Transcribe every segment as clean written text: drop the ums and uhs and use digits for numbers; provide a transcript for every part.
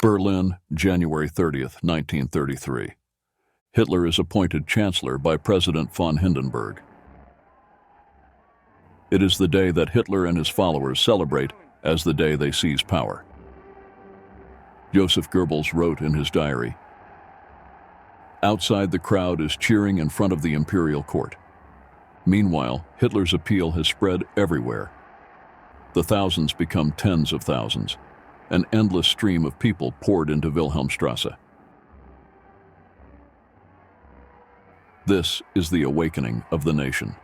Berlin, January 30th, 1933. Hitler is appointed Chancellor by President von Hindenburg. It is the day that Hitler and his followers celebrate as the day they seize power. Joseph Goebbels wrote in his diary, "Outside the crowd is cheering in front of the imperial court. Meanwhile, Hitler's appeal has spread everywhere. The thousands become tens of thousands. An endless stream of people poured into Wilhelmstrasse. This is the awakening of the nation."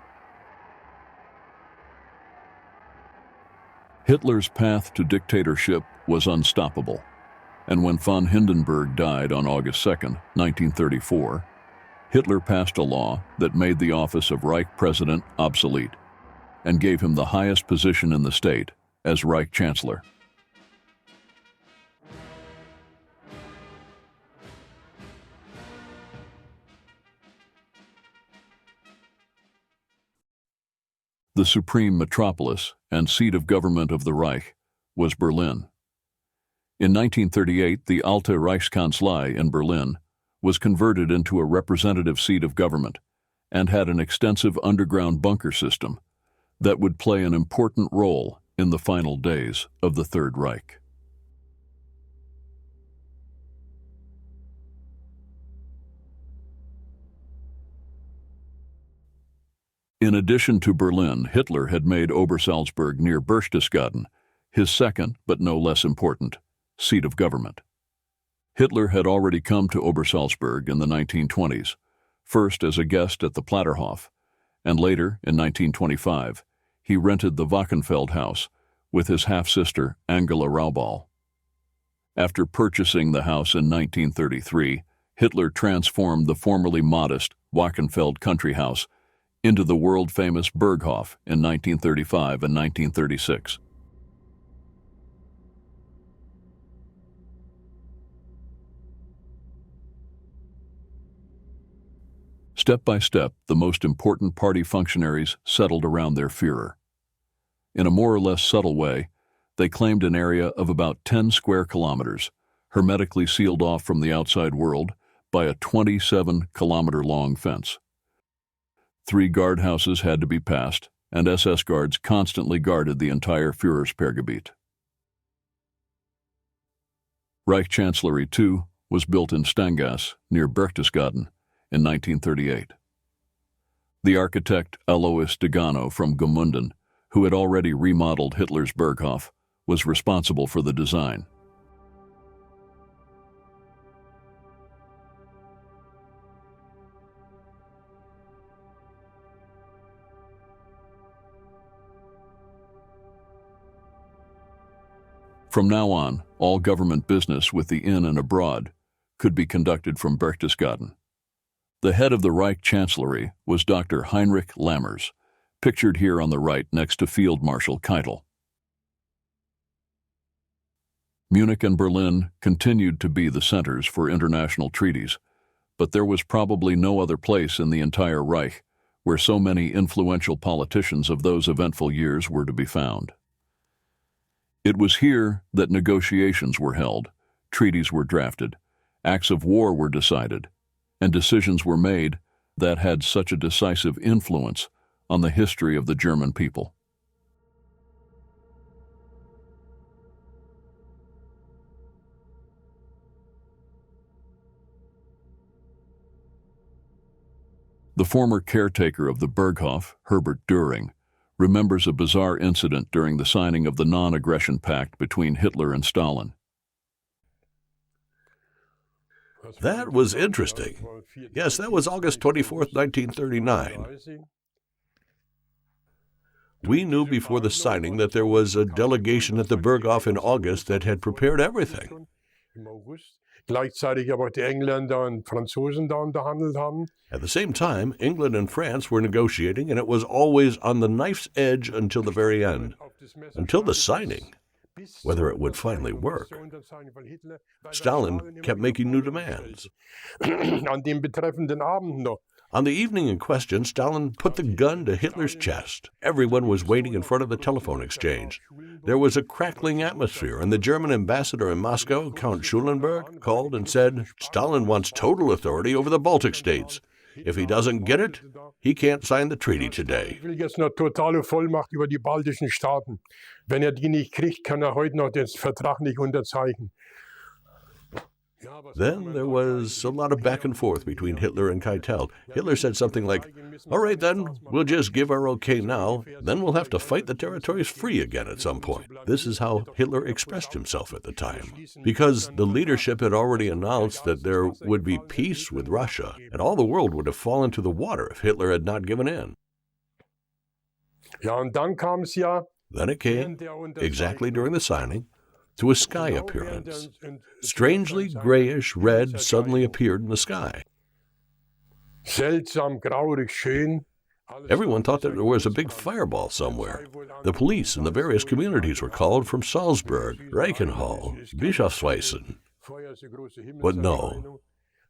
Hitler's path to dictatorship was unstoppable, and when von Hindenburg died on August 2, 1934, Hitler passed a law that made the office of Reich President obsolete and gave him the highest position in the state as Reich Chancellor. The supreme metropolis and seat of government of the Reich was Berlin. In 1938, the Alte Reichskanzlei in Berlin was converted into a representative seat of government and had an extensive underground bunker system that would play an important role in the final days of the Third Reich. In addition to Berlin, Hitler had made Obersalzberg near Berchtesgaden his second, but no less important, seat of government. Hitler had already come to Obersalzberg in the 1920s, first as a guest at the Platterhof, and later, in 1925, he rented the Wachenfeld house with his half-sister Angela Raubal. After purchasing the house in 1933, Hitler transformed the formerly modest Wachenfeld country house into the world-famous Berghof in 1935 and 1936. Step by step, the most important party functionaries settled around their Führer. In a more or less subtle way, they claimed an area of about 10 square kilometers, hermetically sealed off from the outside world by a 27-kilometer-long fence. 3 guardhouses had to be passed, and SS guards constantly guarded the entire Führersperrgebiet. Reich Chancellery II was built in Stangasse, near Berchtesgaden, in 1938. The architect Alois Degano from Gmunden, who had already remodeled Hitler's Berghof, was responsible for the design. From now on, all government business with the in and abroad could be conducted from Berchtesgaden. The head of the Reich Chancellery was Dr. Heinrich Lammers, pictured here on the right next to Field Marshal Keitel. Munich and Berlin continued to be the centers for international treaties, but there was probably no other place in the entire Reich where so many influential politicians of those eventful years were to be found. It was here that negotiations were held, treaties were drafted, acts of war were decided, and decisions were made that had such a decisive influence on the history of the German people. The former caretaker of the Berghof, Herbert Göring, remembers a bizarre incident during the signing of the non-aggression pact between Hitler and Stalin. That was interesting. Yes, that was August 24th, 1939. We knew before the signing that there was a delegation at the Berghof in August that had prepared everything. At the same time, England and France were negotiating, and it was always on the knife's edge until the very end, until the signing, whether it would finally work. Stalin kept making new demands. An dem betreffenden Abend noch On the evening in question, Stalin put the gun to Hitler's chest. Everyone was waiting in front of the telephone exchange. There was a crackling atmosphere, and the German ambassador in Moscow, Count Schulenburg, called and said, "Stalin wants total authority over the Baltic states. If he doesn't get it, he can't sign the treaty today." will jetzt eine totale Vollmacht über die baltischen Staaten. Wenn die nicht kriegt, kann heute noch den Vertrag nicht unterzeichnen. Then there was a lot of back and forth between Hitler and Keitel. Hitler said something like, "All right then, we'll just give our okay now, then we'll have to fight the territories free again at some point." This is how Hitler expressed himself at the time, because the leadership had already announced that there would be peace with Russia, and all the world would have fallen to the water if Hitler had not given in. Ja, und dann kam es ja Then it came, exactly during the signing, to a sky appearance. Strangely grayish red suddenly appeared in the sky. seltsam, traurig, schön. Everyone thought that there was a big fireball somewhere. The police in the various communities were called from Salzburg, Reichenhall, Bischofsweissen. But no,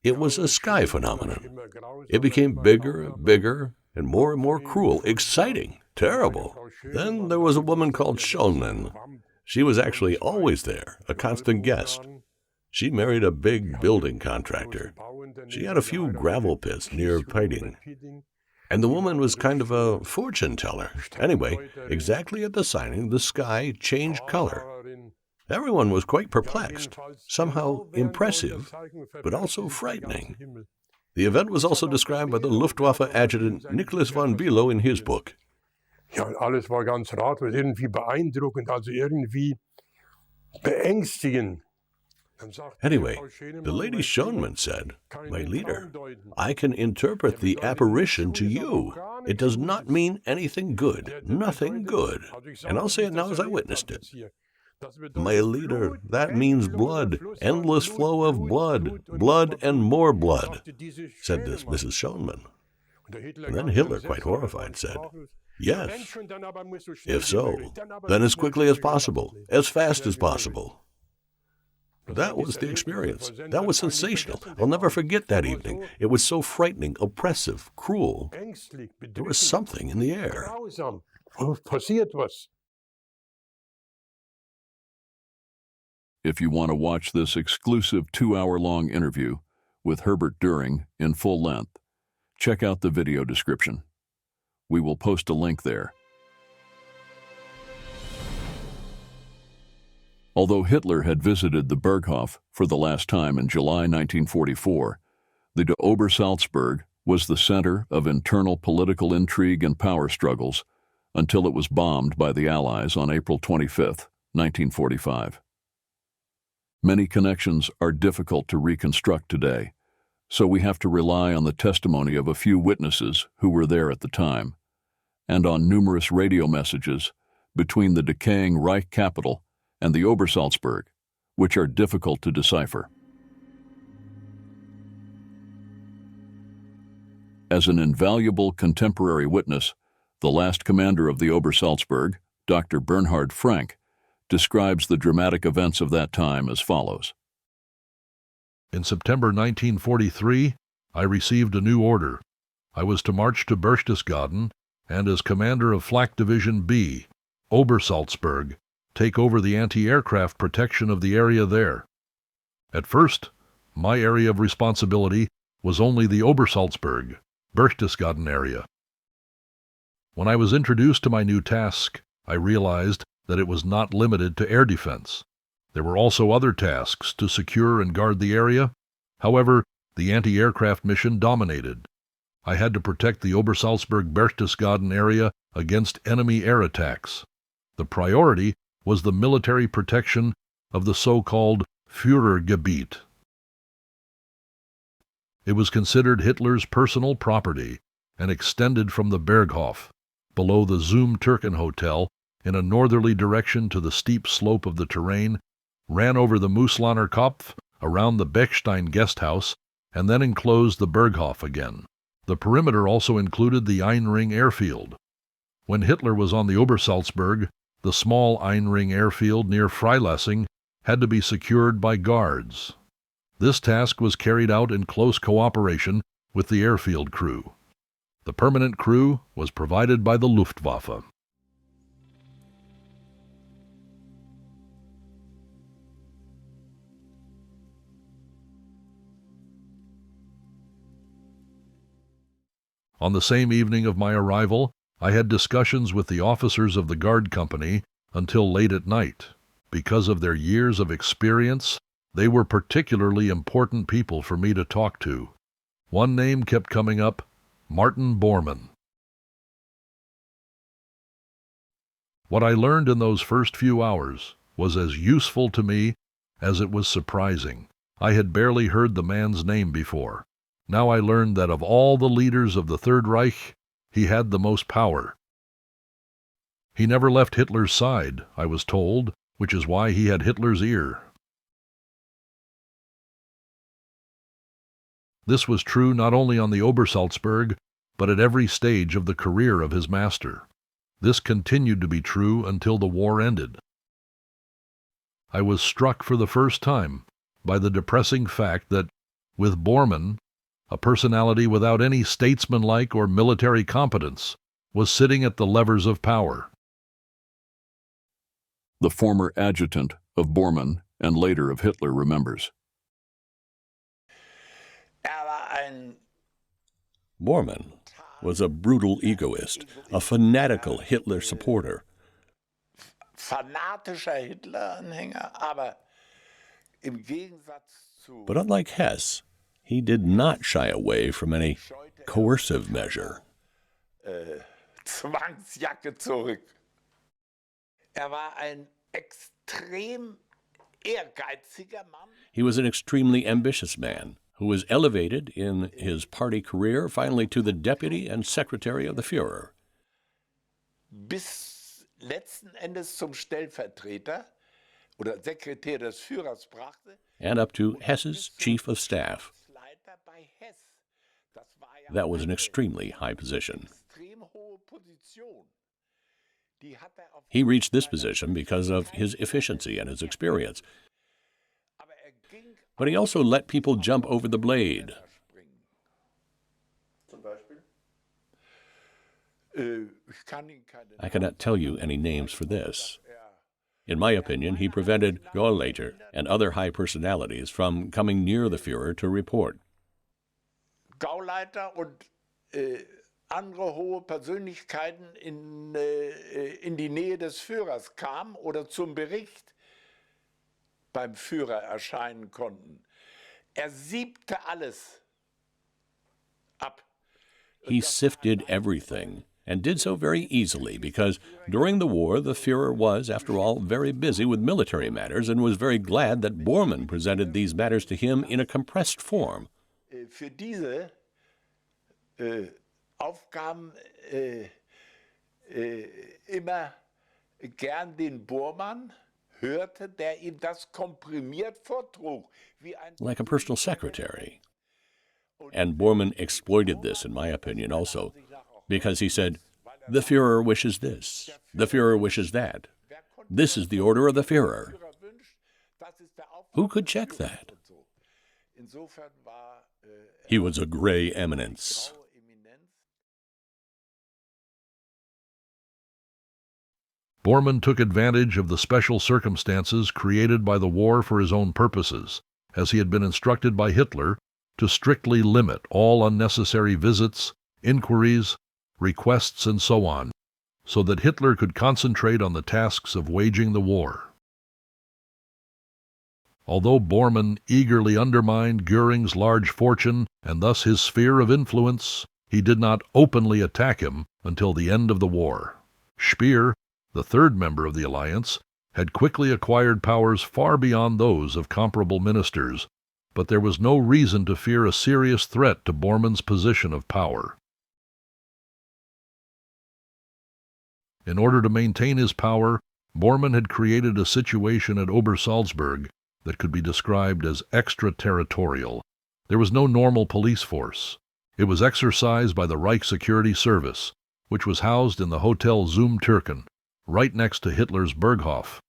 it was a sky phenomenon. It became bigger and bigger and more cruel, exciting, terrible. Then there was a woman called Schönman. She was actually always there, a constant guest. She married a big building contractor. She had a few gravel pits near Peiting. And the woman was kind of a fortune teller. Anyway, exactly at the signing, the sky changed color. Everyone was quite perplexed, somehow impressive, but also frightening. The event was also described by the Luftwaffe adjutant Nicholas von Bülow in his book. Ja, alles war ganz ratlos, irgendwie beeindruckend, also irgendwie beängstigend. Anyway, the lady Schönman said, "My leader, I can interpret the apparition to you. It does not mean anything good, nothing good. And I'll say it now as I witnessed it. My leader, that means blood, endless flow of blood, blood and more blood," said this Mrs. Schönman. And then Hitler, quite horrified, said, "Yes. If so, then as quickly as possible, as fast as possible." That was the experience. That was sensational. I'll never forget that evening. It was so frightening, oppressive, cruel. There was something in the air. Grausam. Passiert was. If you want to watch this exclusive 2-hour-long interview with Herbert Göring in full length, check out the video description. We will post a link there. Although Hitler had visited the Berghof for the last time in July 1944, the Obersalzberg was the center of internal political intrigue and power struggles until it was bombed by the Allies on April 25, 1945. Many connections are difficult to reconstruct today, so we have to rely on the testimony of a few witnesses who were there at the time, and on numerous radio messages between the decaying Reich capital and the Obersalzberg, which are difficult to decipher. As an invaluable contemporary witness, the last commander of the Obersalzberg, Dr. Bernhard Frank, describes the dramatic events of that time as follows. In September 1943, I received a new order. I was to march to Berchtesgaden and, as commander of Flak Division B, Obersalzberg, take over the anti-aircraft protection of the area there. At first, my area of responsibility was only the Obersalzberg, Berchtesgaden area. When I was introduced to my new task, I realized that it was not limited to air defense. There were also other tasks to secure and guard the area. However, the anti-aircraft mission dominated. I had to protect the Obersalzberg-Berchtesgaden area against enemy air attacks. The priority was the military protection of the so-called Führergebiet. It was considered Hitler's personal property and extended from the Berghof, below the Zum Türken Hotel, in a northerly direction to the steep slope of the terrain, ran over the Muslaner Kopf, around the Bechstein guest house, and then enclosed the Berghof again. The perimeter also included the Einring airfield. When Hitler was on the Obersalzberg, the small Einring airfield near Freilassing had to be secured by guards. This task was carried out in close cooperation with the airfield crew. The permanent crew was provided by the Luftwaffe. On the same evening of my arrival, I had discussions with the officers of the guard company until late at night. Because of their years of experience, they were particularly important people for me to talk to. One name kept coming up, Martin Bormann. What I learned in those first few hours was as useful to me as it was surprising. I had barely heard the man's name before. Now I learned that of all the leaders of the Third Reich, he had the most power. He never left Hitler's side, I was told, which is why he had Hitler's ear. This was true not only on the Obersalzberg, but at every stage of the career of his master. This continued to be true until the war ended. I was struck for the first time by the depressing fact that, with Bormann, a personality without any statesmanlike or military competence, was sitting at the levers of power. The former adjutant of Bormann and later of Hitler remembers. Bormann was a brutal egoist, a fanatical Hitler supporter. But unlike Hess, he did not shy away from any coercive measure. Zwangsjacke zurück. War ein extrem ehrgeiziger Mann. He was an extremely ambitious man who was elevated in his party career finally to the deputy and secretary of the Führer. Bis letzten Endes zum Stellvertreter oder Sekretär des Führers brachte. And up to Hess's chief of staff. That was an extremely high position. He reached this position because of his efficiency and his experience. But he also let people jump over the blade. I cannot tell you any names for this. In my opinion, he prevented Gauleiter and other high personalities from coming near the Führer to report. Gauleiter und andere hohe Persönlichkeiten in die Nähe des Führers kamen oder zum Bericht beim Führer erscheinen konnten. Siebte alles ab. He sifted everything, and did so very easily because during the war the Führer was, after all, very busy with military matters and was very glad that Bormann presented these matters to him in a compressed form. Für diese Aufgaben immer gern den Bormann hörte, der ihm das komprimiert vortrug. Like a personal secretary. And Bormann exploited this, in my opinion, also, because he said, the Führer wishes this, the Führer wishes that. This is the order of the Führer. Who could check that? He was a gray eminence. Bormann took advantage of the special circumstances created by the war for his own purposes, as he had been instructed by Hitler to strictly limit all unnecessary visits, inquiries, requests, and so on, so that Hitler could concentrate on the tasks of waging the war. Although Bormann eagerly undermined Göring's large fortune and thus his sphere of influence, he did not openly attack him until the end of the war. Speer, the third member of the alliance, had quickly acquired powers far beyond those of comparable ministers, but there was no reason to fear a serious threat to Bormann's position of power. In order to maintain his power, Bormann had created a situation at Obersalzberg that could be described as extraterritorial. There was no normal police force. It was exercised by the Reich Security Service, which was housed in the Hotel Zum Türken, right next to Hitler's Berghof.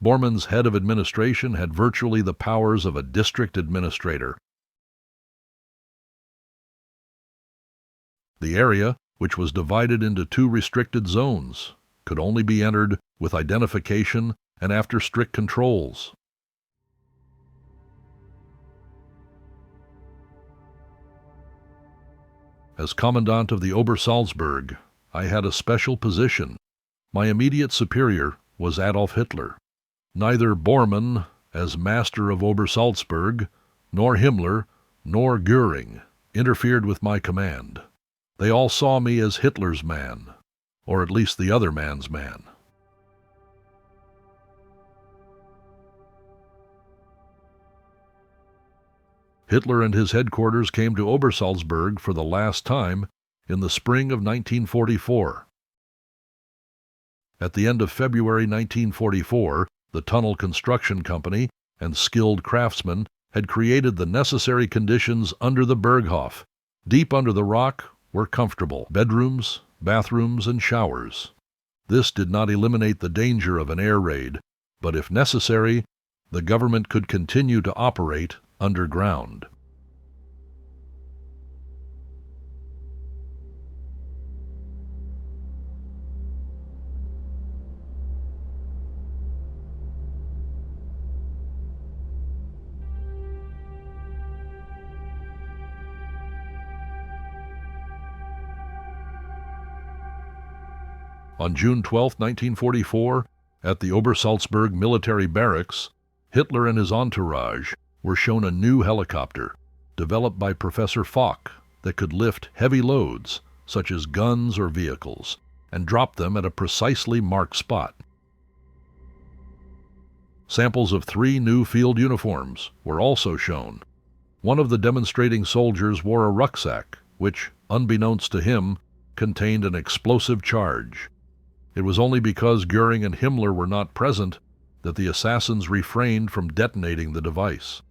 Bormann's head of administration had virtually the powers of a district administrator, The area, which was divided into 2 restricted zones, could only be entered with identification and after strict controls. As commandant of the Obersalzberg, I had a special position. My immediate superior was Adolf Hitler. Neither Bormann, as master of Obersalzberg, nor Himmler, nor Göring interfered with my command. They all saw me as Hitler's man, or at least the other man's man. Hitler and his headquarters came to Obersalzberg for the last time in the spring of 1944. At the end of February 1944, the tunnel construction company and skilled craftsmen had created the necessary conditions under the Berghof. Deep under the rock were comfortable bedrooms, bathrooms, and showers. This did not eliminate the danger of an air raid, but if necessary, the government could continue to operate underground. On June 12, 1944, at the Obersalzberg military barracks, Hitler and his entourage were shown a new helicopter, developed by Professor Fock, that could lift heavy loads, such as guns or vehicles, and drop them at a precisely marked spot. Samples of 3 new field uniforms were also shown. One of the demonstrating soldiers wore a rucksack, which, unbeknownst to him, contained an explosive charge. It was only because Göring and Himmler were not present that the assassins refrained from detonating the device.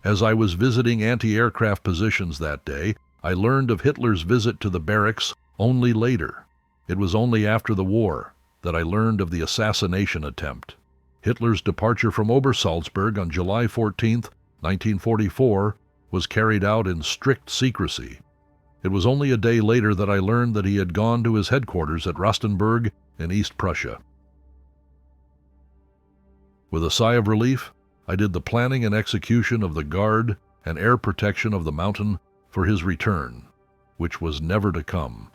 As I was visiting anti-aircraft positions that day, I learned of Hitler's visit to the barracks only later. It was only after the war that I learned of the assassination attempt. Hitler's departure from Obersalzberg on July 14, 1944, was carried out in strict secrecy. It was only a day later that I learned that he had gone to his headquarters at Rastenburg in East Prussia. With a sigh of relief, I did the planning and execution of the guard and air protection of the mountain for his return, which was never to come.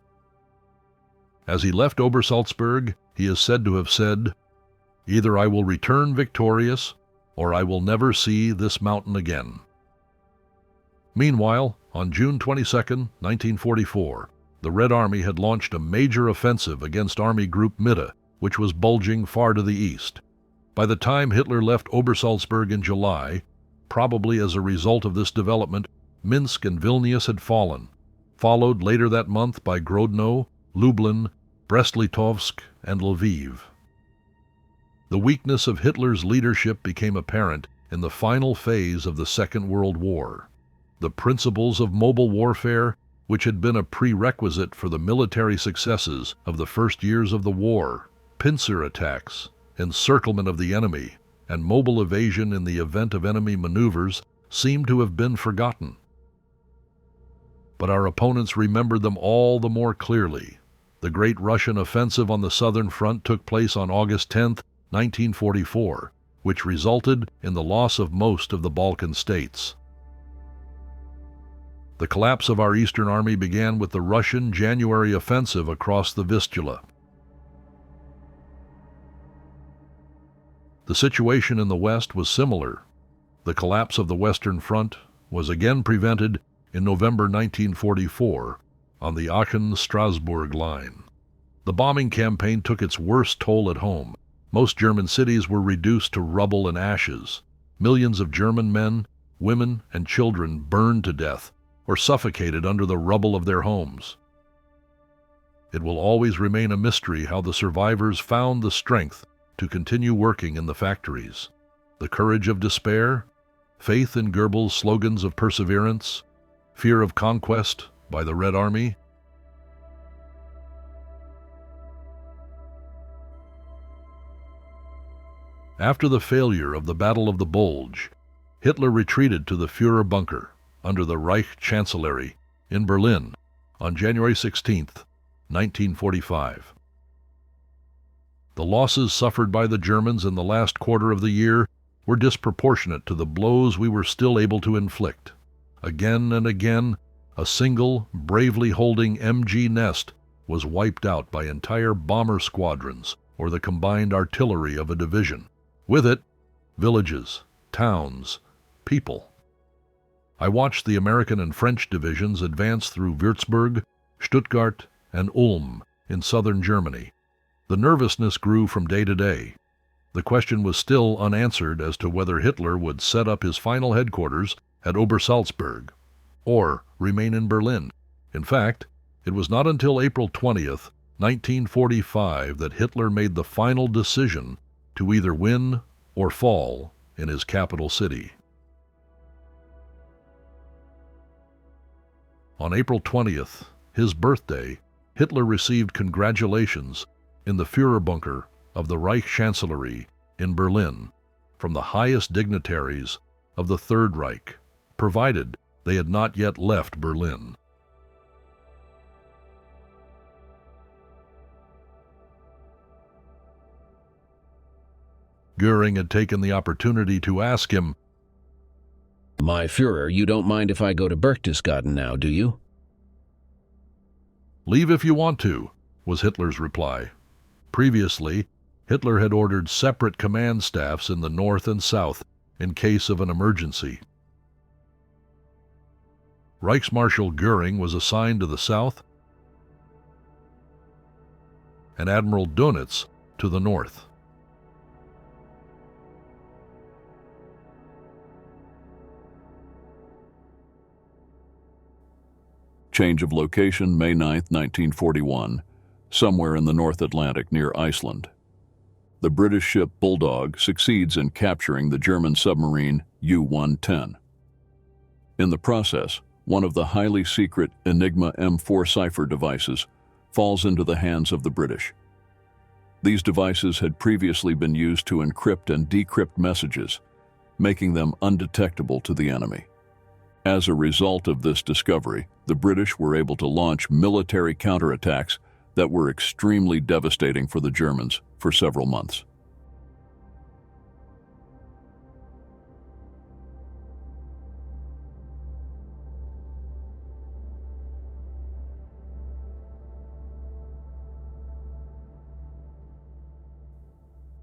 As he left Obersalzberg, he is said to have said, "Either I will return victorious, or I will never see this mountain again." Meanwhile, on June 22, 1944, the Red Army had launched a major offensive against Army Group Mitte, which was bulging far to the east. By the time Hitler left Obersalzberg in July, probably as a result of this development, Minsk and Vilnius had fallen, followed later that month by Grodno, Lublin, Brest-Litovsk, and Lviv. The weakness of Hitler's leadership became apparent in the final phase of the Second World War. The principles of mobile warfare, which had been a prerequisite for the military successes of the first years of the war, pincer attacks, encirclement of the enemy, and mobile evasion in the event of enemy maneuvers, seemed to have been forgotten. But our opponents remembered them all the more clearly. The great Russian offensive on the southern front took place on August 10, 1944, which resulted in the loss of most of the Balkan states. The collapse of our Eastern Army began with the Russian January offensive across the Vistula. The situation in the West was similar. The collapse of the Western Front was again prevented in November 1944 on the Aachen-Strasbourg line. The bombing campaign took its worst toll at home. Most German cities were reduced to rubble and ashes. Millions of German men, women, and children burned to death or suffocated under the rubble of their homes. It will always remain a mystery how the survivors found the strength to continue working in the factories, the courage of despair, faith in Goebbels' slogans of perseverance, fear of conquest by the Red Army. After the failure of the Battle of the Bulge, Hitler retreated to the Führer bunker, under the Reich Chancellery in Berlin on January 16, 1945. The losses suffered by the Germans in the last quarter of the year were disproportionate to the blows we were still able to inflict. Again and again, a single, bravely holding MG nest was wiped out by entire bomber squadrons or the combined artillery of a division. With it, villages, towns, people. I watched the American and French divisions advance through Würzburg, Stuttgart, and Ulm in southern Germany. The nervousness grew from day to day. The question was still unanswered as to whether Hitler would set up his final headquarters at Obersalzberg or remain in Berlin. In fact, it was not until April 20th, 1945 that Hitler made the final decision to either win or fall in his capital city. On April 20th, his birthday, Hitler received congratulations in the Führerbunker of the Reich Chancellery in Berlin from the highest dignitaries of the Third Reich, provided they had not yet left Berlin. Goering had taken the opportunity to ask him, "My Führer, you don't mind if I go to Berchtesgaden now, do you?" "Leave if you want to," was Hitler's reply. Previously, Hitler had ordered separate command staffs in the north and south in case of an emergency. Reichsmarschall Göring was assigned to the south and Admiral Dönitz to the north. Change of location, May 9, 1941, somewhere in the North Atlantic near Iceland. The British ship Bulldog succeeds in capturing the German submarine U-110. In the process, one of the highly secret Enigma M4 cipher devices falls into the hands of the British. These devices had previously been used to encrypt and decrypt messages, making them undetectable to the enemy. As a result of this discovery, the British were able to launch military counterattacks that were extremely devastating for the Germans for several months.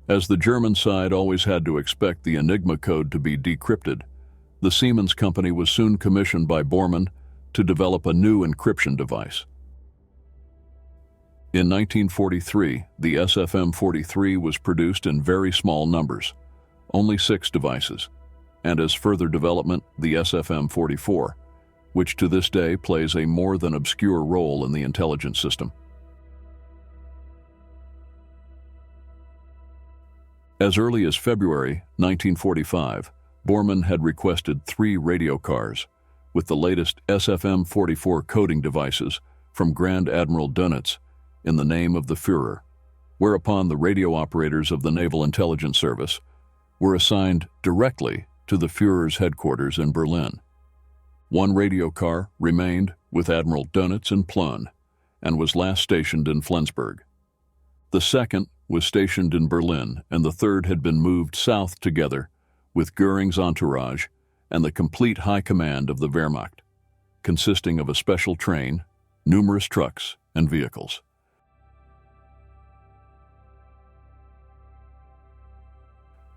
As the German side always had to expect the Enigma code to be decrypted, the Siemens company was soon commissioned by Bormann to develop a new encryption device. In 1943, the SFM-43 was produced in very small numbers, only 6 devices, and as further development, the SFM-44, which to this day plays a more than obscure role in the intelligence system. As early as February 1945, Bormann had requested 3 radio cars with the latest SFM-44 coding devices from Grand Admiral Dönitz in the name of the Führer, whereupon the radio operators of the Naval Intelligence Service were assigned directly to the Führer's headquarters in Berlin. 1 radio car remained with Admiral Dönitz in Plön and was last stationed in Flensburg. The second was stationed in Berlin, and the third had been moved south together with Göring's entourage and the complete high command of the Wehrmacht, consisting of a special train, numerous trucks, and vehicles.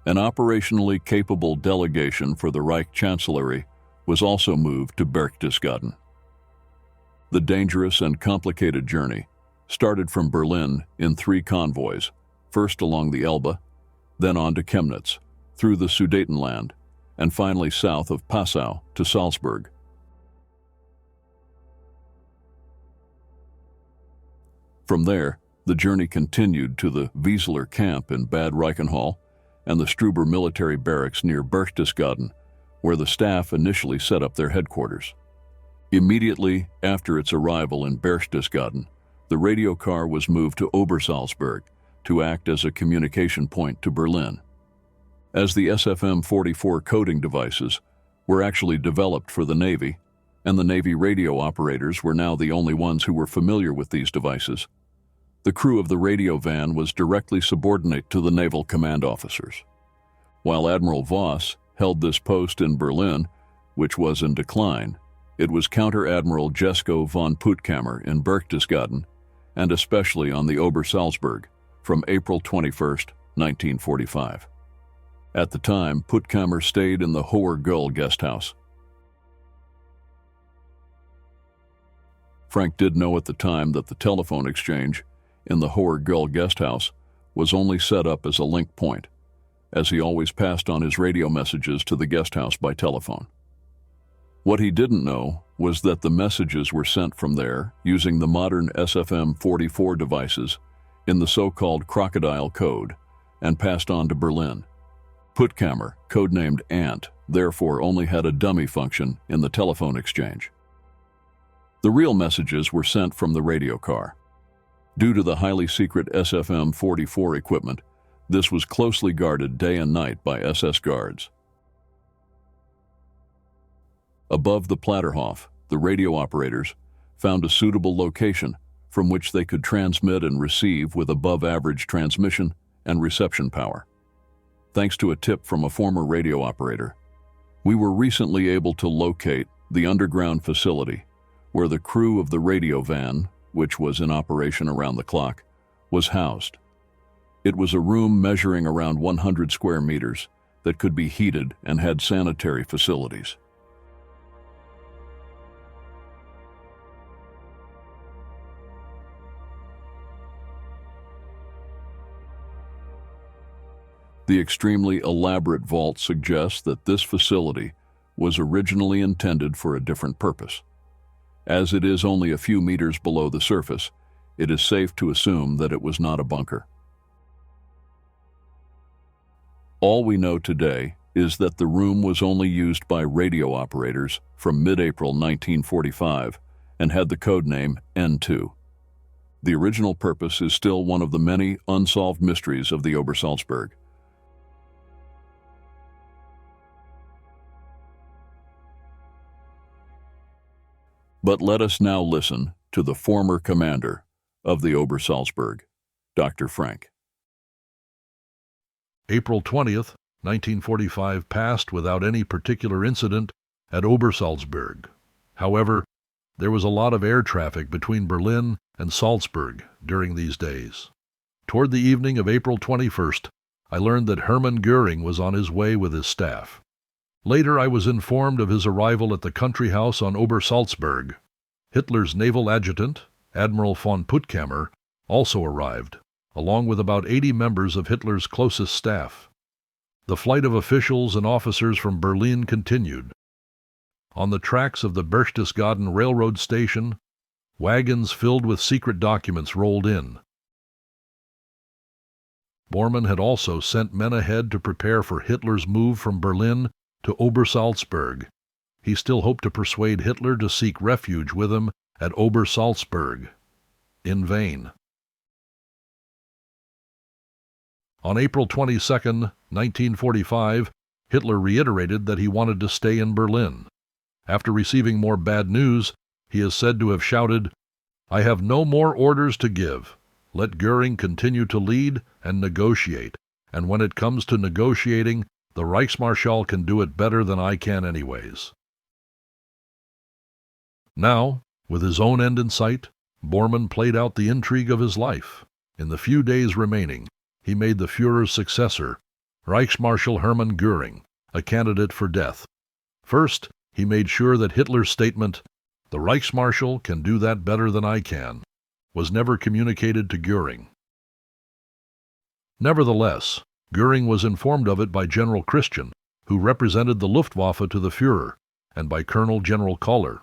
An operationally capable delegation for the Reich Chancellery was also moved to Berchtesgaden. The dangerous and complicated journey started from Berlin in 3 convoys, first along the Elbe, then on to Chemnitz, through the Sudetenland, and finally south of Passau to Salzburg. From there, the journey continued to the Wieseler camp in Bad Reichenhall and the Struber military barracks near Berchtesgaden, where the staff initially set up their headquarters. Immediately after its arrival in Berchtesgaden, the radio car was moved to Obersalzberg to act as a communication point to Berlin. As the SFM-44 coding devices were actually developed for the Navy, and the Navy radio operators were now the only ones who were familiar with these devices. The crew of the radio van was directly subordinate to the naval command officers. While Admiral Voss held this post in Berlin, which was in decline, it was Counter-Admiral Jesko von Puttkamer in Berchtesgaden, and especially on the Obersalzberg, from April 21, 1945. At the time, Puttkamer stayed in the Hoher Gull guest house. Frank did know at the time that the telephone exchange in the Hoher Gull guest house was only set up as a link point, as he always passed on his radio messages to the guest house by telephone. What he didn't know was that the messages were sent from there using the modern SFM-44 devices in the so-called crocodile code and passed on to Berlin. Puttkamer, codenamed Ant, therefore only had a dummy function in the telephone exchange. The real messages were sent from the radio car. Due to the highly secret SFM-44 equipment, this was closely guarded day and night by SS guards. Above the Platterhof, the radio operators found a suitable location from which they could transmit and receive with above-average transmission and reception power. Thanks to a tip from a former radio operator, we were recently able to locate the underground facility where the crew of the radio van, which was in operation around the clock, was housed. It was a room measuring around 100 square meters that could be heated and had sanitary facilities. The extremely elaborate vault suggests that this facility was originally intended for a different purpose. As it is only a few meters below the surface, it is safe to assume that it was not a bunker. All we know today is that the room was only used by radio operators from mid-April 1945 and had the code name N2. The original purpose is still one of the many unsolved mysteries of the Obersalzberg. But let us now listen to the former commander of the Obersalzberg, Dr. Frank. April 20th, 1945 passed without any particular incident at Obersalzberg. However, there was a lot of air traffic between Berlin and Salzburg during these days. Toward the evening of April 21st, I learned that Hermann Göring was on his way with his staff. Later, I was informed of his arrival at the country house on Obersalzberg. Hitler's naval adjutant, Admiral von Puttkamer, also arrived, along with about 80 members of Hitler's closest staff. The flight of officials and officers from Berlin continued. On the tracks of the Berchtesgaden railroad station, wagons filled with secret documents rolled in. Bormann had also sent men ahead to prepare for Hitler's move from Berlin to Obersalzberg. He still hoped to persuade Hitler to seek refuge with him at Obersalzberg. In vain. On April 22, 1945, Hitler reiterated that he wanted to stay in Berlin. After receiving more bad news, he is said to have shouted, "I have no more orders to give. Let Göring continue to lead and negotiate, and when it comes to negotiating, the Reichsmarschall can do it better than I can anyways." Now, with his own end in sight, Bormann played out the intrigue of his life. In the few days remaining, he made the Führer's successor, Reichsmarschall Hermann Göring, a candidate for death. First, he made sure that Hitler's statement, "The Reichsmarschall can do that better than I can," was never communicated to Göring. Nevertheless, Göring was informed of it by General Christian, who represented the Luftwaffe to the Führer, and by Colonel General Koller.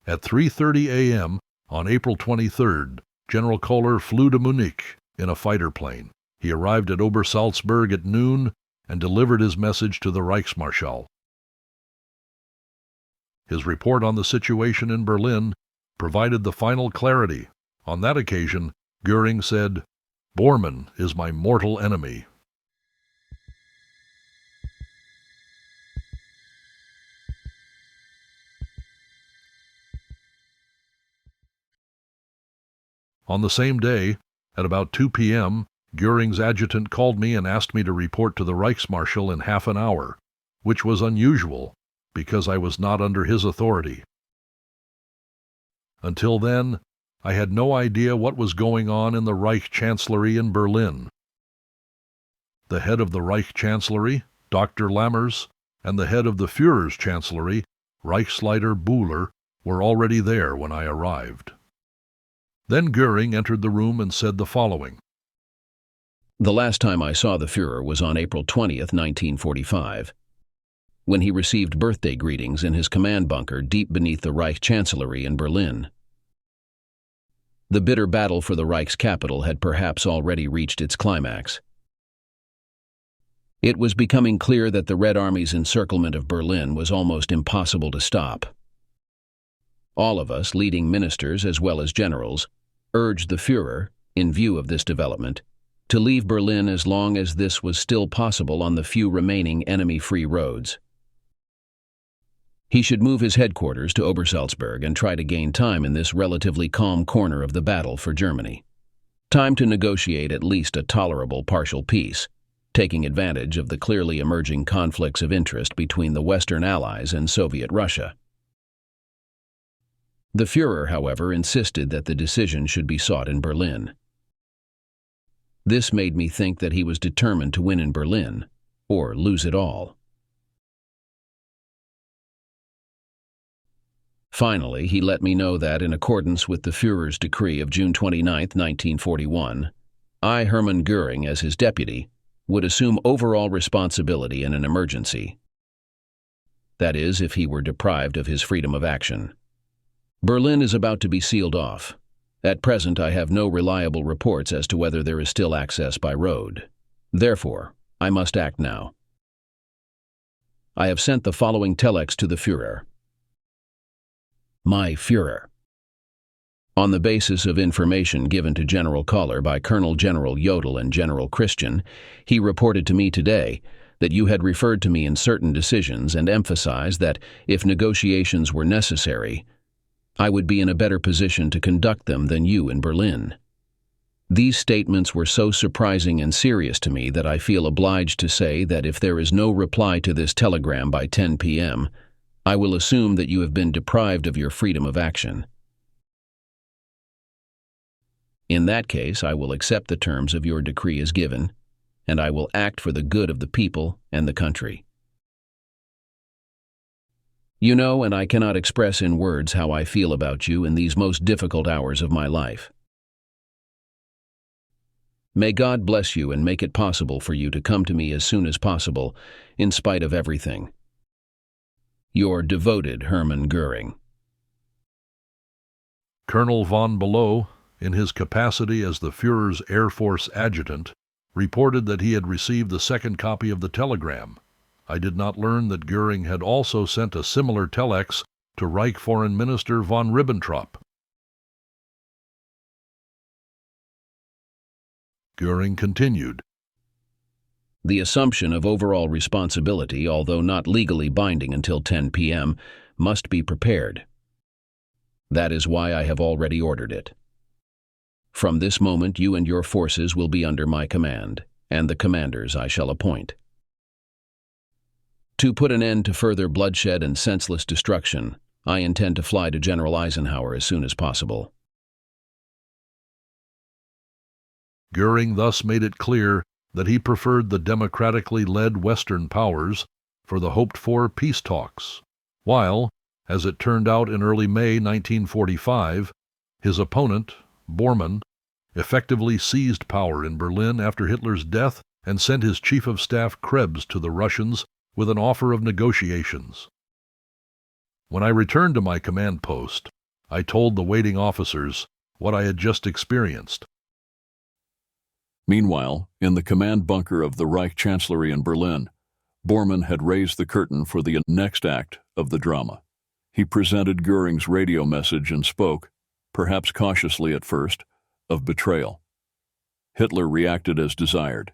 At 3:30 a.m. on April 23rd, General Koller flew to Munich in a fighter plane. He arrived at Obersalzberg at noon and delivered his message to the Reichsmarschall. His report on the situation in Berlin provided the final clarity. On that occasion, Göring said, "Bormann is my mortal enemy." On the same day, at about 2 p.m., Göring's adjutant called me and asked me to report to the Reichsmarschall in half an hour, which was unusual because I was not under his authority. Until then, I had no idea what was going on in the Reich Chancellery in Berlin. The head of the Reich Chancellery, Dr. Lammers, and the head of the Führer's Chancellery, Reichsleiter Bühler, were already there when I arrived. Then Göring entered the room and said the following. The last time I saw the Führer was on April 20th, 1945, when he received birthday greetings in his command bunker deep beneath the Reich Chancellery in Berlin. The bitter battle for the Reich's capital had perhaps already reached its climax. It was becoming clear that the Red Army's encirclement of Berlin was almost impossible to stop. All of us, leading ministers as well as generals, urged the Führer, in view of this development, to leave Berlin as long as this was still possible on the few remaining enemy-free roads. He should move his headquarters to Obersalzberg and try to gain time in this relatively calm corner of the battle for Germany. Time to negotiate at least a tolerable partial peace, taking advantage of the clearly emerging conflicts of interest between the Western Allies and Soviet Russia. The Führer, however, insisted that the decision should be sought in Berlin. This made me think that he was determined to win in Berlin, or lose it all. Finally, he let me know that, in accordance with the Führer's decree of June 29, 1941, I, Hermann Göring, as his deputy, would assume overall responsibility in an emergency. That is, if he were deprived of his freedom of action. Berlin is about to be sealed off. At present, I have no reliable reports as to whether there is still access by road. Therefore, I must act now. I have sent the following telex to the Führer. My Führer. On the basis of information given to General Koller by Colonel General Jodl and General Christian, he reported to me today that you had referred to me in certain decisions and emphasized that, if negotiations were necessary, I would be in a better position to conduct them than you in Berlin. These statements were so surprising and serious to me that I feel obliged to say that if there is no reply to this telegram by 10 p.m., I will assume that you have been deprived of your freedom of action. In that case, I will accept the terms of your decree as given, and I will act for the good of the people and the country. You know, and I cannot express in words how I feel about you in these most difficult hours of my life. May God bless you and make it possible for you to come to me as soon as possible, in spite of everything. Your devoted Hermann Göring. Colonel von Below, in his capacity as the Führer's Air Force adjutant, reported that he had received the second copy of the telegram. I did not learn that Göring had also sent a similar telex to Reich Foreign Minister von Ribbentrop. Göring continued. The assumption of overall responsibility, although not legally binding until 10 p.m., must be prepared. That is why I have already ordered it. From this moment, you and your forces will be under my command, and the commanders I shall appoint. To put an end to further bloodshed and senseless destruction, I intend to fly to General Eisenhower as soon as possible. Göring thus made it clear that he preferred the democratically led Western powers for the hoped-for peace talks, while, as it turned out in early May 1945, his opponent, Bormann, effectively seized power in Berlin after Hitler's death and sent his chief of staff Krebs to the Russians with an offer of negotiations. When I returned to my command post, I told the waiting officers what I had just experienced. Meanwhile, in the command bunker of the Reich Chancellery in Berlin, Bormann had raised the curtain for the next act of the drama. He presented Göring's radio message and spoke, perhaps cautiously at first, of betrayal. Hitler reacted as desired.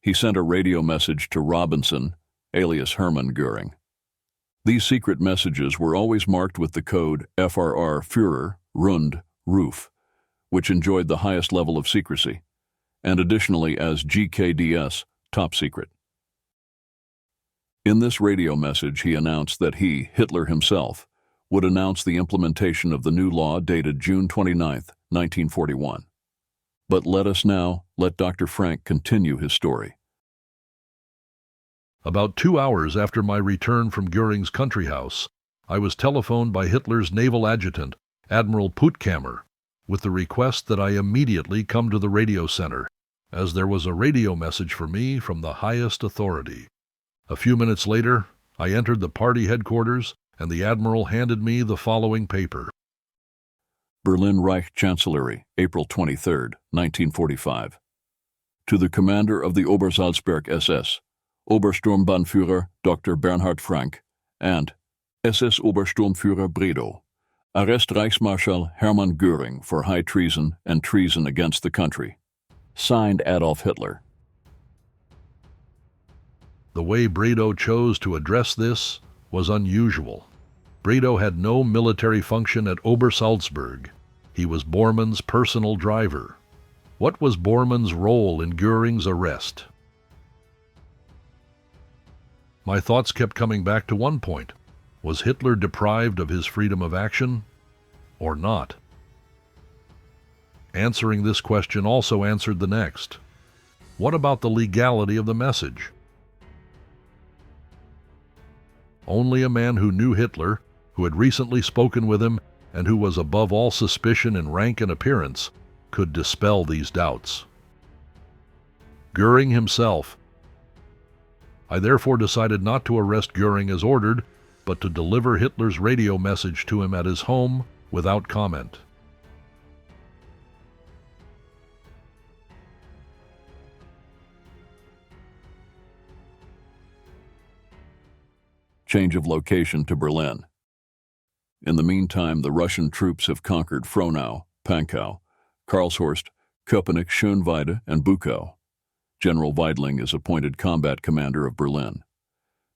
He sent a radio message to Robinson, alias Hermann Göring. These secret messages were always marked with the code FRR Führer, Rund, Ruf, which enjoyed the highest level of secrecy, and additionally as GKDS, top secret. In this radio message, he announced that he, Hitler himself, would announce the implementation of the new law dated June 29, 1941. But let Dr. Frank continue his story. About 2 hours after my return from Göring's country house, I was telephoned by Hitler's naval adjutant, Admiral Puttkamer, with the request that I immediately come to the radio center, as there was a radio message for me from the highest authority. A few minutes later, I entered the party headquarters, and the Admiral handed me the following paper. Berlin Reich Chancellery, April 23, 1945. To the Commander of the Obersalzberg SS, Obersturmbannführer Dr. Bernhard Frank, and SS Obersturmführer Bredow. Arrest Reichsmarschall Hermann Göring for high treason and treason against the country. Signed Adolf Hitler. The way Bredow chose to address this was unusual. Bredow had no military function at Obersalzberg. He was Bormann's personal driver. What was Bormann's role in Göring's arrest? My thoughts kept coming back to one point. Was Hitler deprived of his freedom of action, or not? Answering this question also answered the next. What about the legality of the message? Only a man who knew Hitler, who had recently spoken with him, and who was above all suspicion in rank and appearance, could dispel these doubts. Göring himself. I therefore decided not to arrest Göring as ordered, but to deliver Hitler's radio message to him at his home without comment. Change of location to Berlin. In the meantime, the Russian troops have conquered Frohnau, Pankow, Karlshorst, Köpenick, Schönweide, and Bukow. General Weidling is appointed combat commander of Berlin.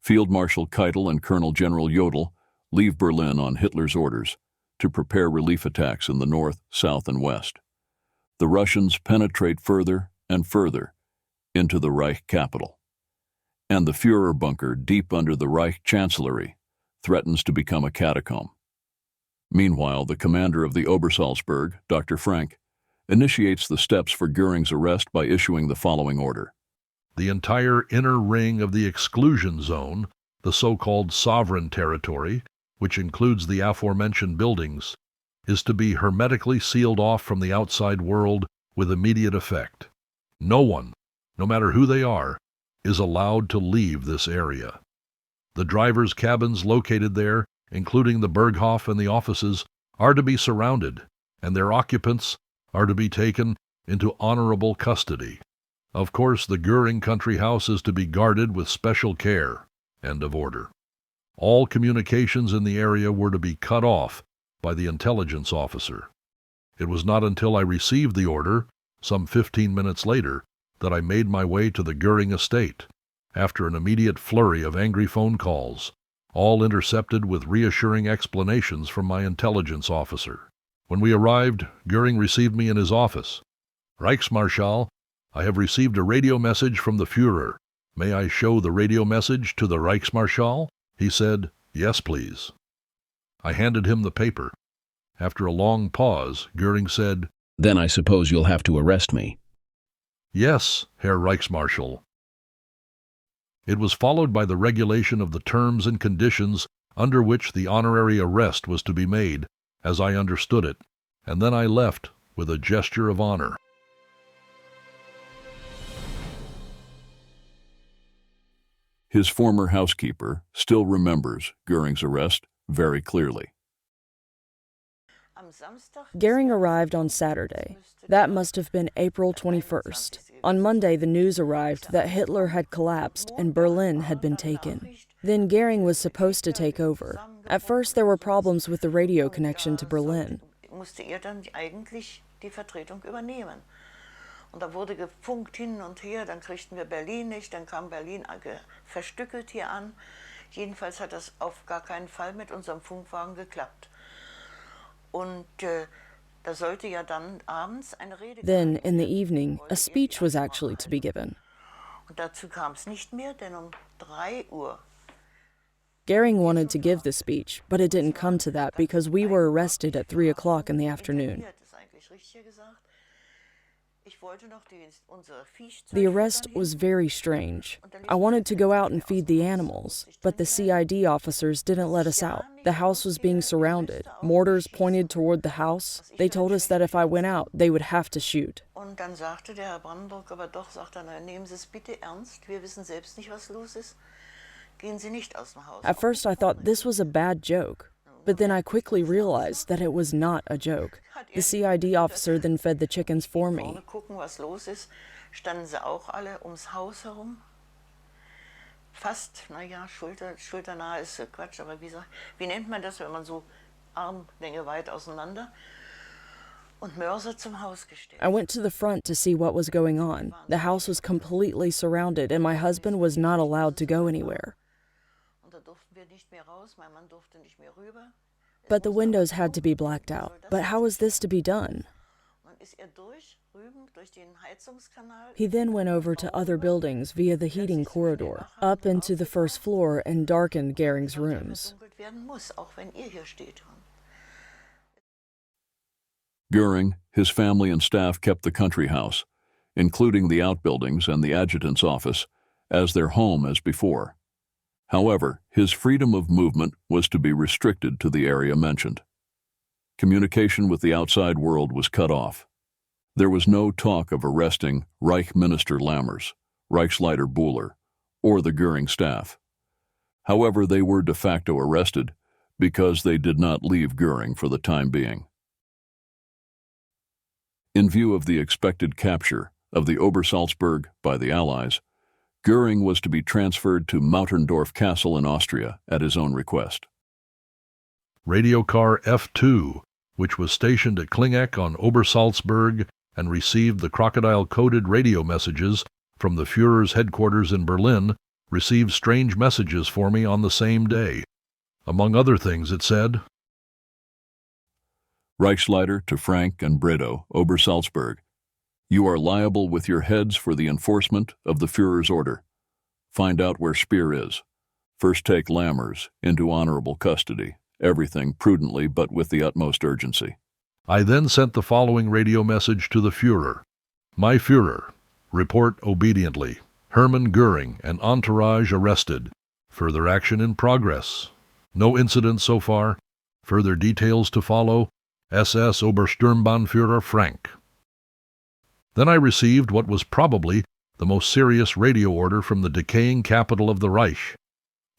Field Marshal Keitel and Colonel General Jodl leave Berlin on Hitler's orders to prepare relief attacks in the north, south, and west. The Russians penetrate further and further into the Reich capital, and the Führer bunker deep under the Reich Chancellery threatens to become a catacomb. Meanwhile, the commander of the Obersalzberg, Dr. Frank, initiates the steps for Göring's arrest by issuing the following order. The entire inner ring of the exclusion zone, the so-called sovereign territory, which includes the aforementioned buildings, is to be hermetically sealed off from the outside world with immediate effect. No one, no matter who they are, is allowed to leave this area. The drivers' cabins located there, including the Berghof and the offices, are to be surrounded, and their occupants are to be taken into honorable custody. Of course, the Göring country house is to be guarded with special care. End of order. All communications in the area were to be cut off by the intelligence officer. It was not until I received the order, some 15 minutes later, that I made my way to the Göring estate, after an immediate flurry of angry phone calls, all intercepted with reassuring explanations from my intelligence officer. When we arrived, Göring received me in his office. Reichsmarschall, I have received a radio message from the Führer. May I show the radio message to the Reichsmarschall? He said, yes, please. I handed him the paper. After a long pause, Göring said, Then I suppose you'll have to arrest me. Yes, Herr Reichsmarschall. It was followed by the regulation of the terms and conditions under which the honorary arrest was to be made, as I understood it, and then I left with a gesture of honor. His former housekeeper still remembers Göring's arrest very clearly. Göring arrived on Saturday. That must have been April 21st. On Monday, the news arrived that Hitler had collapsed and Berlin had been taken. Then Göring was supposed to take over. At first, there were problems with the radio connection to Berlin. Und da wurde gefunkt hin und her, dann kriegten wir Berlin nicht, dann kam Berlin verstückelt hier an. Jedenfalls hat das auf gar keinen Fall mit unserem Funkwagen geklappt. Und Da sollte ja dann abends eine Rede Then, in the gehalten werden. evening, a speech was actually to be given. Und dazu kam es nicht mehr, denn um 3 Uhr Goering wanted to give the speech, but it didn't come to that because we were arrested at 3 o'clock in the afternoon. The arrest was very strange. I wanted to go out and feed the animals, but the CID officers didn't let us out. The house was being surrounded. Mortars pointed toward the house. They told us that if I went out, they would have to shoot. Und dann sagte der Herr Brandenburg aber doch, sagt er, na, nehmen Sie es bitte ernst, wir wissen selbst nicht, was los ist. Gehen Sie nicht aus dem Haus. At first, I thought this was a bad joke, but then I quickly realized that it was not a joke. The CID officer then fed the chickens for me. Vorne gucken, was los ist, standen sie auch alle ums Haus herum. Fast, naja, schulternah ist Quatsch, aber wie nennt man das, wenn man so Armlänge weit auseinander? Und Mörser zum Haus gestellt. I went to the front to see what was going on. The house was completely surrounded, and my husband was not allowed to go anywhere. Und da durften wir nicht mehr raus, mein Mann durfte nicht mehr rüber. But the windows had to be blacked out. But how was this to be done? Dann ist durch den Heizungskanal. He then went over to other buildings via the heating corridor, up into the first floor, and darkened Goering's rooms. Verdunkelt werden muss, auch wenn ihr hier steht. Göring, his family and staff kept the country house, including the outbuildings and the adjutant's office, as their home as before. However, his freedom of movement was to be restricted to the area mentioned. Communication with the outside world was cut off. There was no talk of arresting Reich Minister Lammers, Reichsleiter Buhler, or the Göring staff. However, they were de facto arrested because they did not leave Göring for the time being. In view of the expected capture of the Obersalzberg by the Allies, Göring was to be transferred to Mauterndorf Castle in Austria at his own request. Radio car F2, which was stationed at Klingeck on Obersalzberg and received the crocodile-coded radio messages from the Führer's headquarters in Berlin, received strange messages for me on the same day. Among other things, it said, Reichsleiter to Frank and Bredow, Obersalzberg, you are liable with your heads for the enforcement of the Führer's order. Find out where Speer is. First take Lammers into honorable custody, everything prudently but with the utmost urgency. I then sent the following radio message to the Führer. My Führer, report obediently. Hermann Göring and entourage arrested. Further action in progress. No incident so far. Further details to follow. SS Obersturmbannführer Frank. Then I received what was probably the most serious radio order from the decaying capital of the Reich,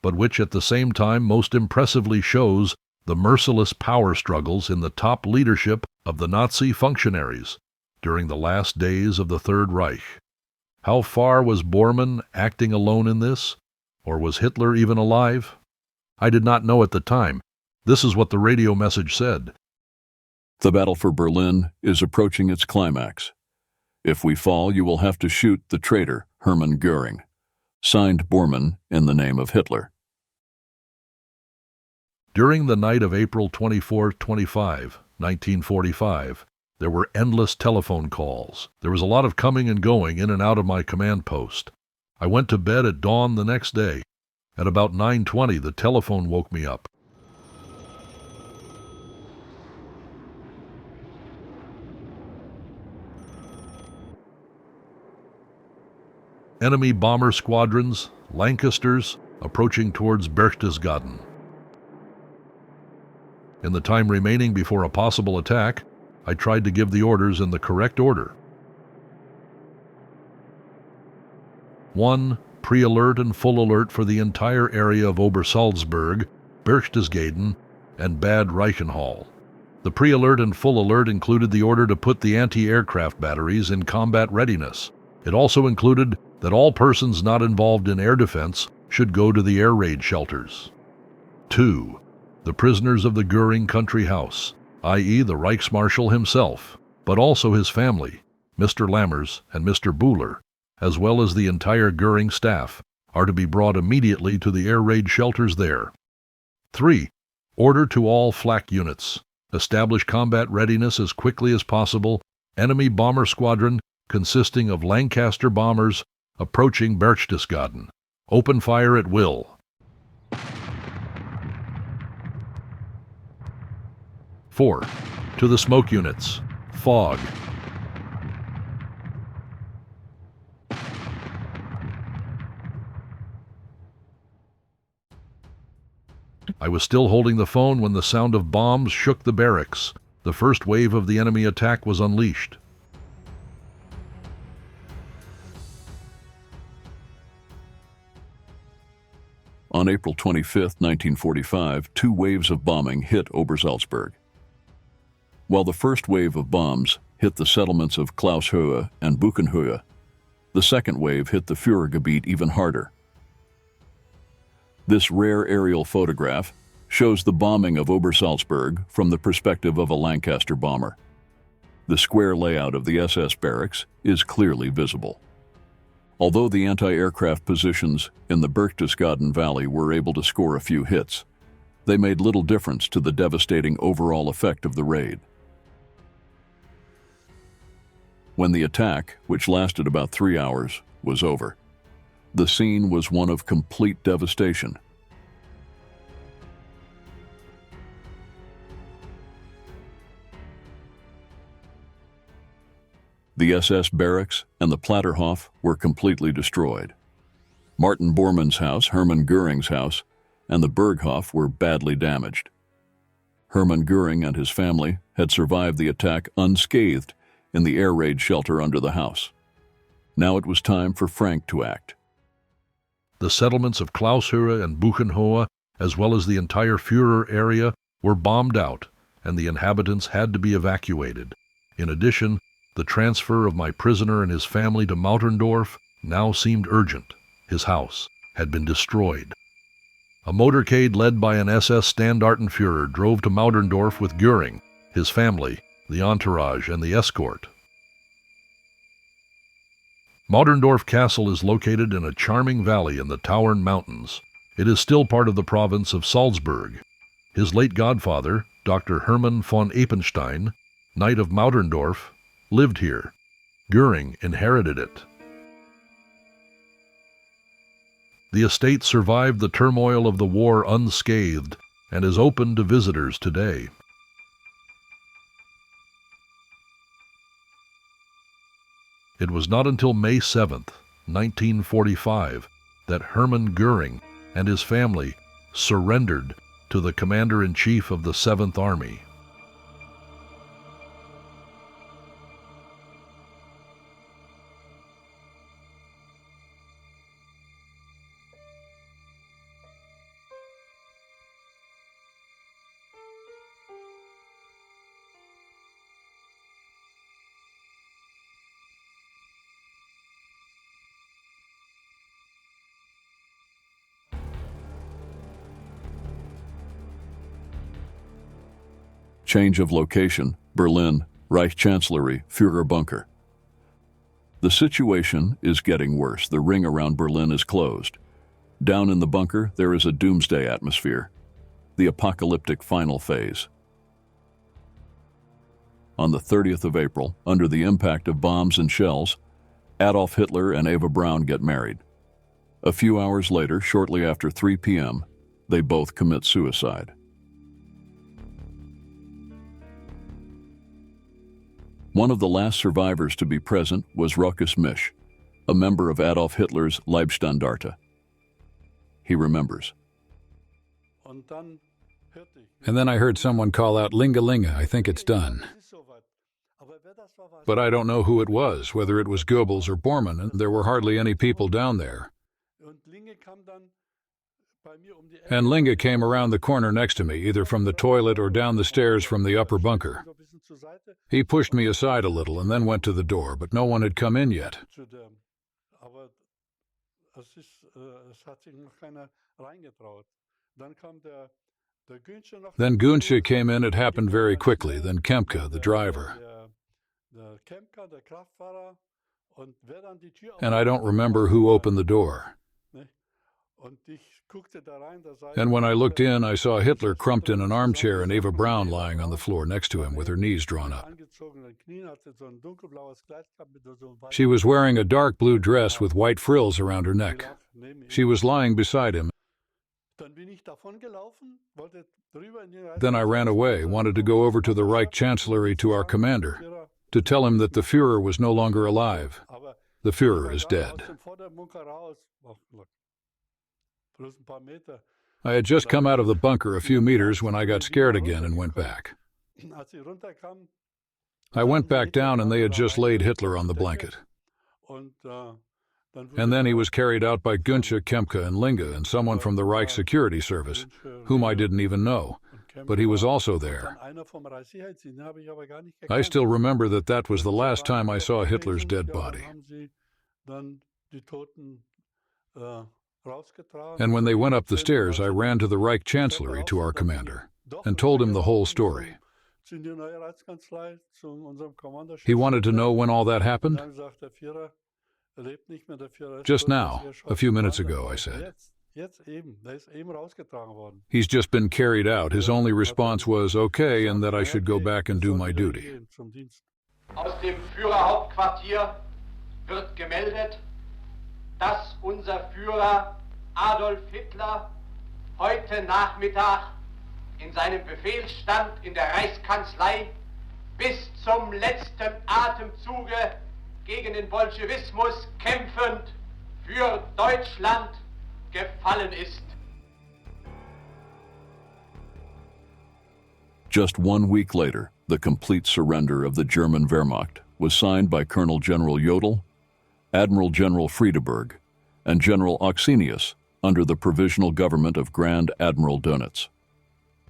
but which at the same time most impressively shows the merciless power struggles in the top leadership of the Nazi functionaries during the last days of the Third Reich. How far was Bormann acting alone in this? Or was Hitler even alive? I did not know at the time. This is what the radio message said. The battle for Berlin is approaching its climax. If we fall, you will have to shoot the traitor, Hermann Göring. Signed Bormann in the name of Hitler. During the night of April 24-25, 1945, there were endless telephone calls. There was a lot of coming and going in and out of my command post. I went to bed at dawn the next day. At about 9:20, the telephone woke me up. Enemy bomber squadrons, Lancasters, approaching towards Berchtesgaden. In the time remaining before a possible attack, I tried to give the orders in the correct order. 1. Pre-alert and full alert for the entire area of Obersalzberg, Berchtesgaden, and Bad Reichenhall. The pre-alert and full alert included the order to put the anti-aircraft batteries in combat readiness. It also included that all persons not involved in air defense should go to the air raid shelters. 2. The prisoners of the Göring country house, i.e. the Reichsmarschall himself, but also his family, Mr. Lammers and Mr. Buhler, as well as the entire Göring staff, are to be brought immediately to the air raid shelters there. 3. Order to all flak units. Establish combat readiness as quickly as possible. Enemy bomber squadron consisting of Lancaster bombers approaching Berchtesgaden. Open fire at will. 4. To the smoke units. Fog. I was still holding the phone when the sound of bombs shook the barracks. The first wave of the enemy attack was unleashed. On April 25, 1945, 2 waves of bombing hit Obersalzberg. While the first wave of bombs hit the settlements of Klaushöhe and Buchenhöhe, the second wave hit the Führergebiet even harder. This rare aerial photograph shows the bombing of Obersalzberg from the perspective of a Lancaster bomber. The square layout of the SS barracks is clearly visible. Although the anti-aircraft positions in the Berchtesgaden Valley were able to score a few hits, they made little difference to the devastating overall effect of the raid. When the attack, which lasted about 3 hours, was over, the scene was one of complete devastation. The SS barracks and the Platterhof were completely destroyed. Martin Bormann's house, Hermann Göring's house, and the Berghof were badly damaged. Hermann Göring and his family had survived the attack unscathed in the air raid shelter under the house. Now it was time for Frank to act. The settlements of Klaushöhe and Buchenhöhe, as well as the entire Führer area, were bombed out, and the inhabitants had to be evacuated. In addition, the transfer of my prisoner and his family to Mauterndorf now seemed urgent. His house had been destroyed. A motorcade led by an SS Standartenführer drove to Mauterndorf with Göring, his family, the entourage, and the escort. Mauterndorf Castle is located in a charming valley in the Tauern Mountains. It is still part of the province of Salzburg. His late godfather, Dr. Hermann von Eppenstein, Knight of Mauterndorf, lived here. Göring inherited it. The estate survived the turmoil of the war unscathed and is open to visitors today. It was not until May 7th, 1945, that Hermann Göring and his family surrendered to the Commander-in-Chief of the 7th Army. Change of location, Berlin, Reich Chancellery, Führer bunker. The situation is getting worse. The ring around Berlin is closed. Down in the bunker, there is a doomsday atmosphere, the apocalyptic final phase. On the 30th of April, under the impact of bombs and shells, Adolf Hitler and Eva Braun get married. A few hours later, shortly after 3 p.m., they both commit suicide. One of the last survivors to be present was Rochus Misch, a member of Adolf Hitler's Leibstandarte. He remembers. And then I heard someone call out, "Linga Linga, I think it's done." But I don't know who it was, whether it was Goebbels or Bormann, and there were hardly any people down there. And Linga came around the corner next to me, either from the toilet or down the stairs from the upper bunker. He pushed me aside a little and then went to the door, but no one had come in yet. Then Günsche came in. It happened very quickly. Then Kempke, the driver. And I don't remember who opened the door. And when I looked in, I saw Hitler crumped in an armchair and Eva Braun lying on the floor next to him with her knees drawn up. She was wearing a dark blue dress with white frills around her neck. She was lying beside him. Then I ran away, wanted to go over to the Reich Chancellery to our commander, to tell him that the Führer was no longer alive. The Führer is dead. I had just come out of the bunker a few meters when I got scared again and went back. I went back down and they had just laid Hitler on the blanket. And then he was carried out by Günther, Kempke, and Linge and someone from the Reich Security Service, whom I didn't even know, but he was also there. I still remember that was the last time I saw Hitler's dead body. And when they went up the stairs, I ran to the Reich Chancellery to our commander and told him the whole story. He wanted to know when all that happened. Just now, a few minutes ago, I said. He's just been carried out. His only response was, okay, and that I should go back and do my duty. Aus dem Führerhauptquartier wird gemeldet, dass unser Führer Adolf Hitler heute Nachmittag in seinem Befehlsstand in der Reichskanzlei bis zum letzten Atemzuge gegen den Bolschewismus kämpfend für Deutschland gefallen ist. Just 1 week later, the complete surrender of the German Wehrmacht was signed by Colonel General Jodl, Admiral General Friedeberg, and General Oxenius under the provisional government of Grand Admiral Dönitz.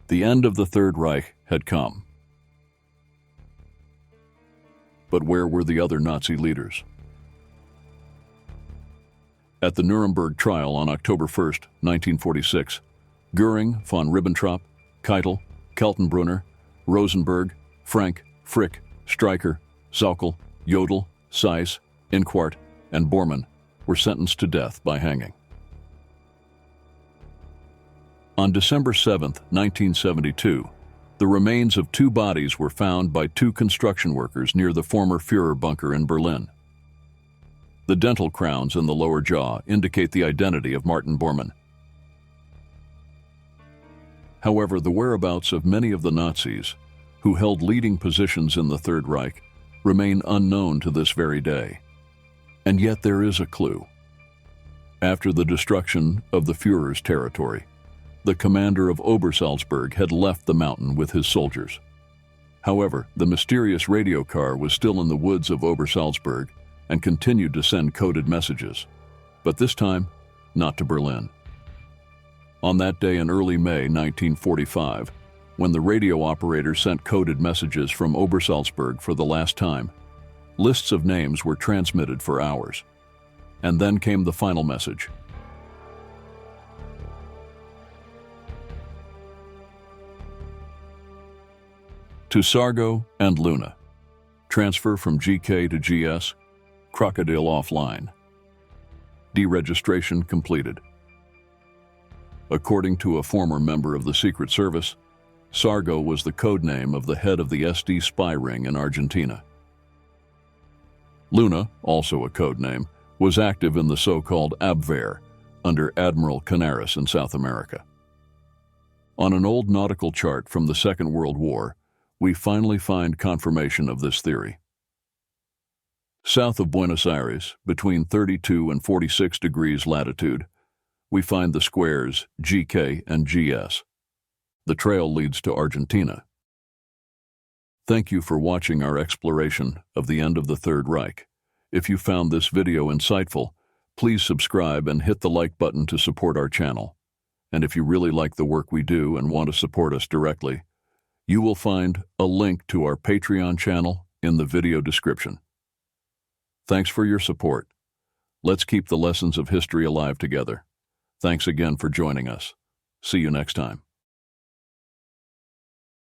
The end of the Third Reich had come. But where were the other Nazi leaders? At the Nuremberg trial on October 1, 1946, Göring, von Ribbentrop, Keitel, Kaltenbrunner, Rosenberg, Frank, Frick, Streicher, Sauckel, Jodl, Seyss, Inquart, and Bormann were sentenced to death by hanging. On December 7, 1972, the remains of 2 bodies were found by 2 construction workers near the former Führer bunker in Berlin. The dental crowns in the lower jaw indicate the identity of Martin Bormann. However, the whereabouts of many of the Nazis who held leading positions in the Third Reich remain unknown to this very day. And yet there is a clue. After the destruction of the Führer's territory, the commander of Obersalzberg had left the mountain with his soldiers. However, the mysterious radio car was still in the woods of Obersalzberg and continued to send coded messages, but this time, not to Berlin. On that day in early May 1945, when the radio operator sent coded messages from Obersalzberg for the last time, lists of names were transmitted for hours. And then came the final message. To Sargo and Luna. Transfer from GK to GS. Crocodile offline. Deregistration completed. According to a former member of the Secret Service, Sargo was the code name of the head of the SD spy ring in Argentina. Luna, also a code name, was active in the so-called Abwehr under Admiral Canaris in South America. On an old nautical chart from the Second World War, we finally find confirmation of this theory. South of Buenos Aires, between 32 and 46 degrees latitude, we find the squares GK and GS. The trail leads to Argentina. Thank you for watching our exploration of the end of the Third Reich. If you found this video insightful, please subscribe and hit the like button to support our channel. And if you really like the work we do and want to support us directly, you will find a link to our Patreon channel in the video description. Thanks for your support. Let's keep the lessons of history alive together. Thanks again for joining us. See you next time.